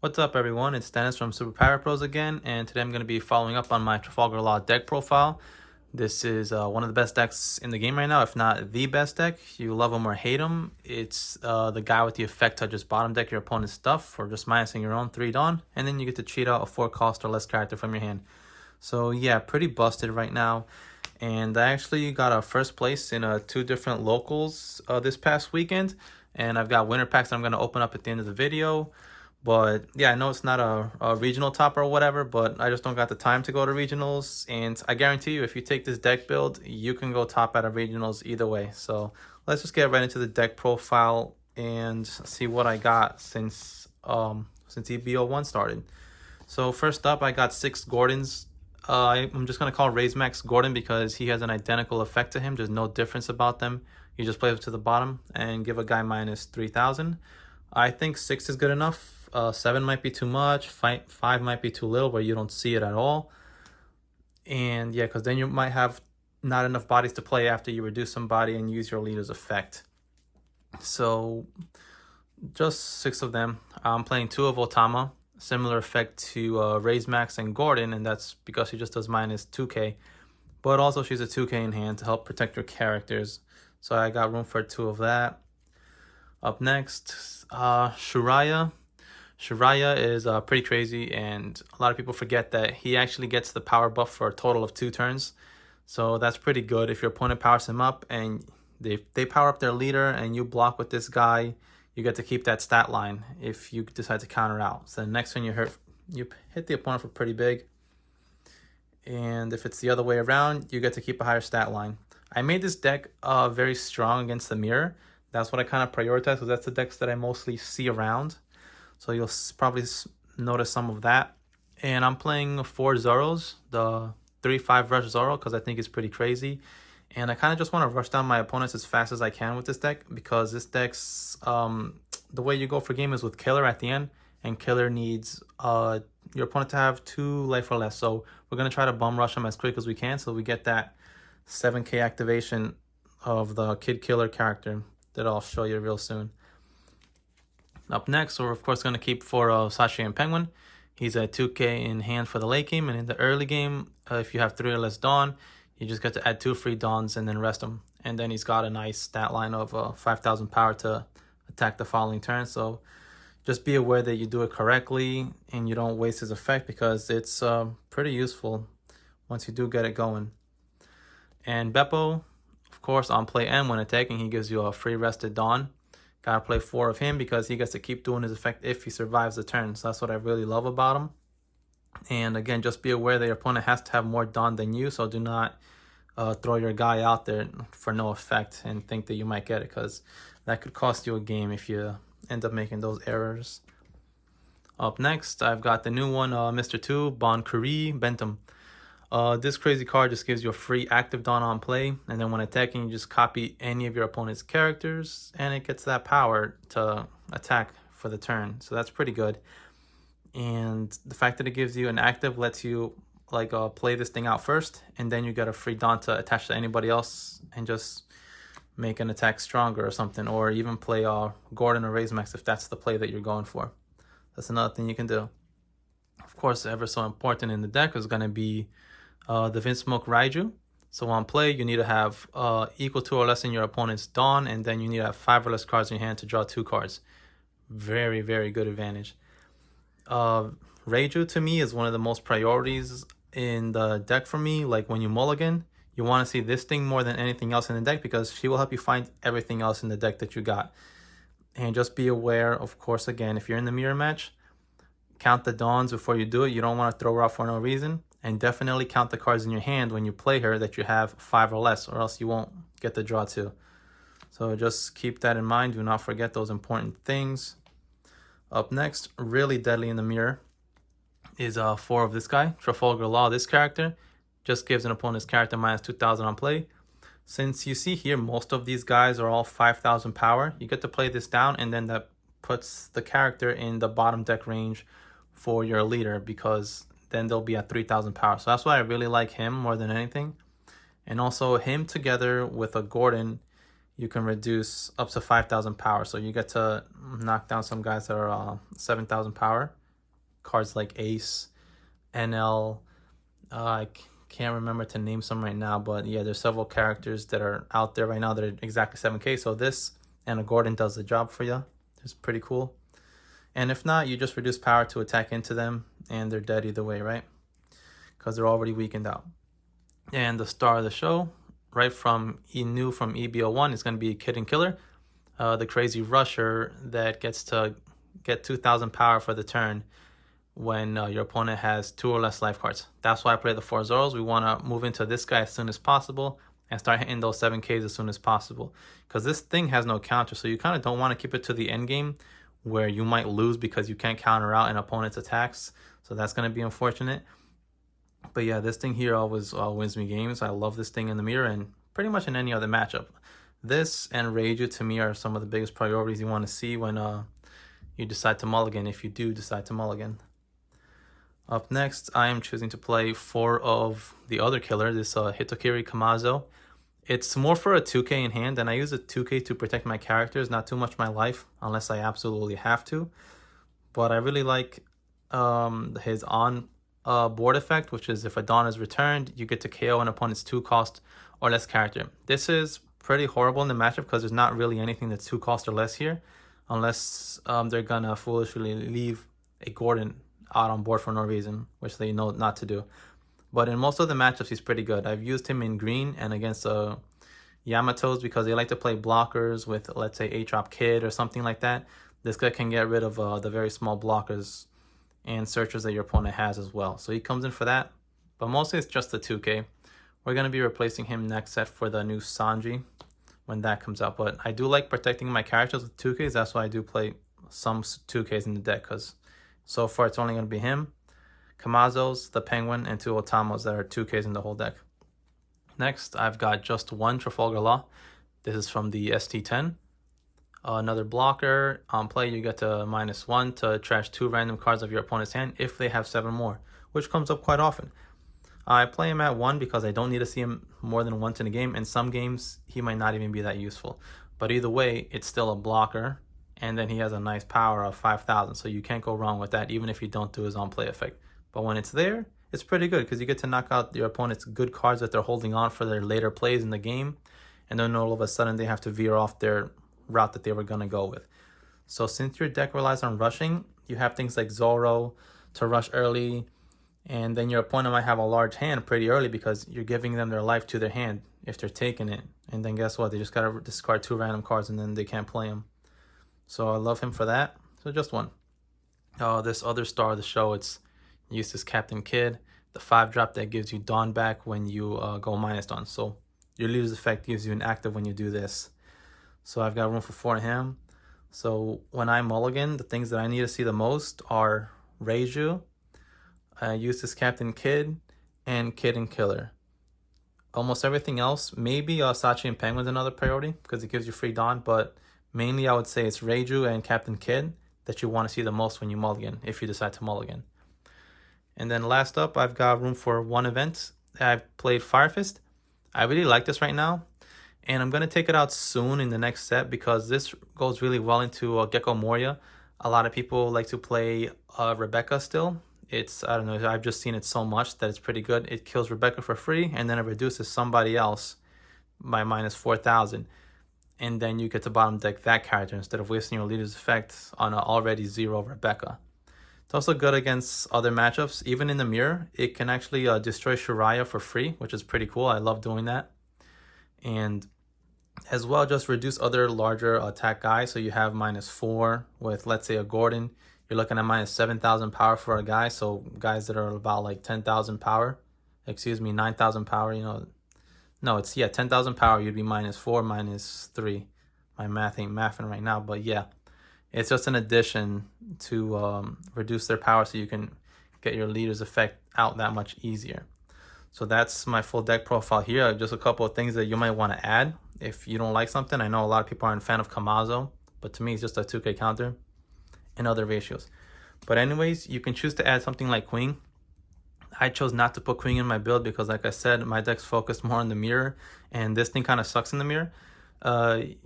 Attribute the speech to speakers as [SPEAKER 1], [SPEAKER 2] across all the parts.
[SPEAKER 1] What's up, everyone? It's Dennis from Super Pirate Pros again, and today I'm going to be following up on my Trafalgar Law deck profile. This is one of the best decks in the game right now, if not the best deck. You love them or hate them. It's the guy with the effect to just bottom deck your opponent's stuff, or just minusing your own 3 Dawn, and then you get to cheat out a 4 cost or less character from your hand. So yeah, pretty busted right now. And I actually got a first place in 2 different locals this past weekend, and I've got winner packs that I'm going to open up at the end of the video. But yeah, I know it's not a regional top or whatever, but I just don't got the time to go to regionals. And I guarantee you, if you take this deck build, you can go top out of regionals either way. So let's just get right into the deck profile and see what I got since EB01 started. So first up, I got 6 Gordons. I'm just going to call Raise Max Gordon because he has an identical effect to him. There's no difference about them. You just play it to the bottom and give a guy minus 3,000. I think 6 is good enough. 7 might be too much. 5 might be too little where you don't see it at all. And yeah, because then you might have not enough bodies to play after you reduce somebody and use your leader's effect. So just 6 of them. I'm playing 2 of Otama. Similar effect to Raise Max and Gordon, and that's because she just does minus 2k. But also she's a 2k in hand to help protect your characters. So I got room for 2 of that. Up next, Shuraya. Shuraya is pretty crazy, and a lot of people forget that he actually gets the power buff for a total of 2 turns. So that's pretty good. If your opponent powers him up and they power up their leader and you block with this guy, you get to keep that stat line if you decide to counter out. So the next turn you hit the opponent for pretty big. And if it's the other way around, you get to keep a higher stat line. I made this deck very strong against the mirror. That's what I kind of prioritize because that's the decks that I mostly see around. So you'll probably notice some of that. And I'm playing 4 Zoros, the 3-5 rush Zoro, because I think it's pretty crazy. And I kind of just want to rush down my opponents as fast as I can with this deck, because this deck's, the way you go for game is with Killer at the end. And Killer needs your opponent to have 2 life or less. So we're going to try to bum rush him as quick as we can so we get that 7k activation of the Kid Killer character that I'll show you real soon. Up next, we're of course going to keep for Sashi and Penguin. He's at 2k in hand for the late game, and in the early game, if you have 3 or less Dawn, you just get to add 2 free Dawns and then rest him. And then he's got a nice stat line of 5,000 power to attack the following turn. So just be aware that you do it correctly and you don't waste his effect, because it's pretty useful once you do get it going. And Beppo, of course, on play and when attacking, he gives you a free rested Dawn. Gotta play 4 of him because he gets to keep doing his effect if he survives the turn. So that's what I really love about him. And again, just be aware that your opponent has to have more Dawn than you. So do not throw your guy out there for no effect and think that you might get it, because that could cost you a game if you end up making those errors. Up next, I've got the new one, Mr. 2, Bon Curry Bentham. This crazy card just gives you a free active Dawn on play, and then when attacking, you just copy any of your opponent's characters, and it gets that power to attack for the turn. So that's pretty good. And the fact that it gives you an active lets you play this thing out first, and then you get a free Dawn to attach to anybody else and just make an attack stronger or something, or even play Gordon or Raise Max if that's the play that you're going for. That's another thing you can do. Of course, ever so important in the deck is going to be the Vinsmoke Raiju. So on play, you need to have equal to or less in your opponent's Dawn, and then you need to have 5 or less cards in your hand to draw 2 cards. Very, very good advantage. Raiju to me is one of the most priorities in the deck for me. Like when you mulligan, you want to see this thing more than anything else in the deck, because she will help you find everything else in the deck that you got. And just be aware, of course, again, if you're in the mirror match, count the Dawns before you do it. You don't want to throw her out for no reason. And definitely count the cards in your hand when you play her that you have 5 or less, or else you won't get the draw 2. So just keep that in mind. Do not forget those important things. Up next, really deadly in the mirror, is 4 of this guy, Trafalgar Law. This character just gives an opponent's character minus 2,000 on play. Since you see here, most of these guys are all 5,000 power. You get to play this down, and then that puts the character in the bottom deck range for your leader, because then they'll be at 3,000 power. So that's why I really like him more than anything. And also him together with a Gordon, you can reduce up to 5,000 power. So you get to knock down some guys that are 7,000 power. cards like Ace, NL. Can't remember to name some right now, but yeah, there's several characters that are out there right now that are exactly 7K. So this and a Gordon does the job for you. It's pretty cool. And if not, you just reduce power to attack into them, and they're dead either way, right? Because they're already weakened out. And the star of the show, right from new from EB01, is going to be Kid and Killer, the crazy rusher that gets to get 2,000 power for the turn when your opponent has 2 or less life cards. That's why I play the 4 Zoros. We want to move into this guy as soon as possible and start hitting those 7Ks as soon as possible. Because this thing has no counter, so you kind of don't want to keep it to the end game where you might lose because you can't counter out an opponent's attacks. So that's going to be unfortunate. But yeah, this thing here always wins me games. I love this thing in the mirror and pretty much in any other matchup. This and Reiju to me are some of the biggest priorities you want to see when you decide to mulligan, if you do decide to mulligan. Up next, I am choosing to play 4 of the other killer, this Hitokiri Kamazo. It's more for a 2K in hand, and I use a 2K to protect my characters, not too much my life, unless I absolutely have to. But I really like his on board effect, which is if a Dawn is returned, you get to KO an opponent's 2 cost or less character. This is pretty horrible in the matchup because there's not really anything that's 2 cost or less here, unless they're gonna foolishly leave a Gordon out on board for no reason, which they know not to do. But in most of the matchups, he's pretty good. I've used him in green and against Yamatos because they like to play blockers with, let's say, Aatrop Kid or something like that. This guy can get rid of the very small blockers and searchers that your opponent has as well. So he comes in for that, but mostly it's just the 2K. We're going to be replacing him next set for the new Sanji when that comes out. But I do like protecting my characters with 2Ks. That's why I do play some 2Ks in the deck, because so far it's only going to be him, Kamazo's, the Penguin, and 2 Otamos that are 2Ks in the whole deck. Next, I've got just 1 Trafalgar Law. This is from the ST10. Another blocker. On play, you get to -1 to trash 2 random cards of your opponent's hand if they have 7 more, which comes up quite often. I play him at 1 because I don't need to see him more than once in a game. In some games, he might not even be that useful. But either way, it's still a blocker, and then he has a nice power of 5,000, so you can't go wrong with that, even if you don't do his on-play effect. But when it's there, it's pretty good because you get to knock out your opponent's good cards that they're holding on for their later plays in the game, and then all of a sudden they have to veer off their route that they were going to go with. So since your deck relies on rushing, you have things like Zoro to rush early, and then your opponent might have a large hand pretty early because you're giving them their life to their hand if they're taking it. And then guess what? They just got to discard 2 random cards and then they can't play them. So I love him for that. So just 1. This other star of the show, it's Eustace Captain Kid, the 5-drop that gives you Dawn back when you go -Dawn. So your leader's effect gives you an active when you do this. So I've got room for 4 of him. So when I mulligan, the things that I need to see the most are Reiju, Eustace Captain Kid, and Kid and Killer. Almost everything else, maybe Sachi and Penguin's another priority because it gives you free Dawn, but mainly I would say it's Reiju and Captain Kid that you want to see the most when you mulligan, if you decide to mulligan. And then last up, I've got room for 1 event. I've played Fire Fist. I really like this right now, and I'm going to take it out soon in the next set because this goes really well into Gecko Moria. A lot of people like to play Rebecca still. I don't know, I've just seen it so much that it's pretty good. It kills Rebecca for free, and then it reduces somebody else by -4,000. And then you get to bottom deck that character instead of wasting your leader's effect on an already 0 Rebecca. It's also good against other matchups. Even in the mirror, it can actually destroy Shiraya for free, which is pretty cool. I love doing that. And as well, just reduce other larger attack guys. So you have -4 with, let's say, a Gordon. You're looking at -7,000 power for a guy. So guys that are about like 10,000 power, 9,000 power, no, it's, 10,000 power, you'd be -4, -3. My math ain't mathing right now, but yeah, it's just an addition to reduce their power so you can get your leader's effect out that much easier. So that's my full deck profile here. Just a couple of things that you might want to add if you don't like something. I know a lot of people aren't a fan of Kamazo, but to me, it's just a 2K counter and other ratios. But anyways, you can choose to add something like Queen. I chose not to put Queen in my build because, like I said, my deck's focused more on the mirror, and this thing kind of sucks in the mirror.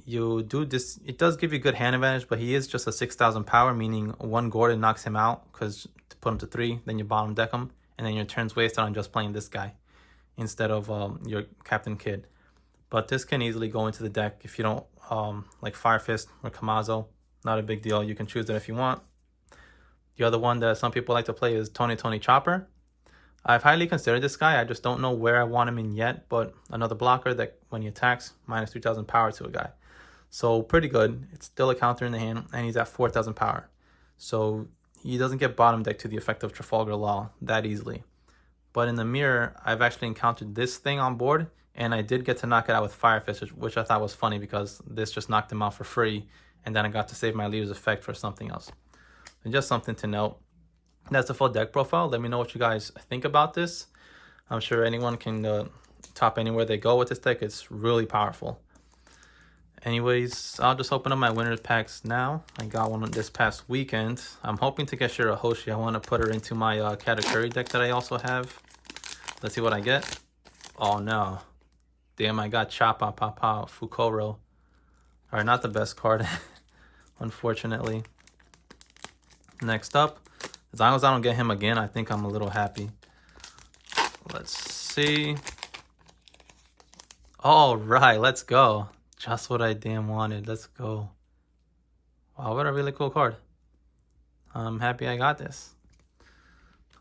[SPEAKER 1] You do this, it does give you good hand advantage, but he is just a 6,000 power, meaning 1 Gordon knocks him out, because put them to 3, then you bottom deck them, and then your turn's wasted on just playing this guy instead of your Captain Kid. But this can easily go into the deck if you don't like Fire Fist or Kamazo. Not a big deal. You can choose it if you want. The other one that some people like to play is Tony Chopper. I've highly considered this guy. I just don't know where I want him in yet. But another blocker that when he attacks, minus 3,000 power to a guy. So pretty good. It's still a counter in the hand, and he's at 4,000 power. So he doesn't get bottom deck to the effect of Trafalgar Law that easily. But in the mirror, I've actually encountered this thing on board, and I did get to knock it out with Fire Fist, which I thought was funny because this just knocked him out for free, and then I got to save my leader's effect for something else. And just something to note. That's the full deck profile. Let me know what you guys think about this. I'm sure anyone can top anywhere they go with this deck. It's really powerful. Anyways, I'll just open up my winners packs now. I got one this past weekend. I'm hoping to get Shirahoshi. I want to put her into my Katakuri deck that I also have. Let's see what I get. Oh no. Damn, I got Choppa Papa Fukuro. Alright, not the best card, unfortunately. Next up, as long as I don't get him again, I think I'm a little happy. Let's see. All right, let's go. Just what I damn wanted. Let's go. Wow, what a really cool card. I'm happy I got this.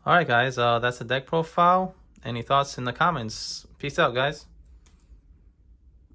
[SPEAKER 1] All right, guys, that's the deck profile. Any thoughts in the comments? Peace out, guys.